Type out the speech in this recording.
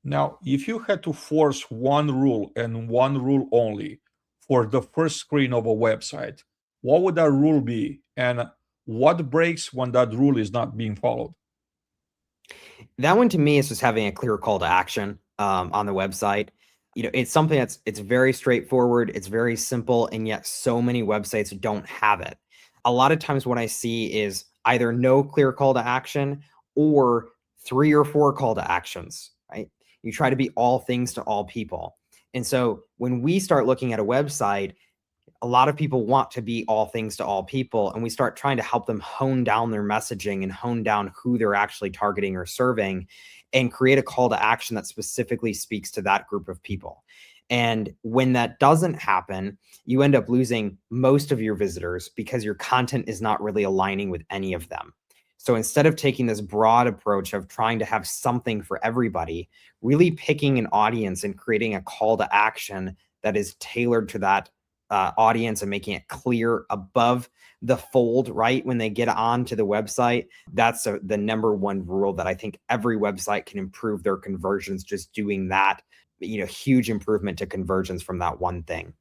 Now, if you had to force one rule and one rule only for the first screen of a website, what would that rule be? And what breaks when that rule is not being followed? That one to me is just having a clear call to action on the website. It's something it's very straightforward, it's very simple, and yet so many websites don't have it. A lot of times what I see is either no clear call to action or 3 or 4 call to actions, right? You try to be all things to all people. And so when we start looking at a website, a lot of people want to be all things to all people, and we start trying to help them hone down their messaging and hone down who they're actually targeting or serving and create a call to action that specifically speaks to that group of people. And when that doesn't happen, you end up losing most of your visitors because your content is not really aligning with any of them. So instead of taking this broad approach of trying to have something for everybody, really picking an audience and creating a call to action that is tailored to that audience and making it clear above the fold, right? When they get onto the website, that's the number one rule that I think every website can improve their conversions just doing that, huge improvement to conversions from that one thing.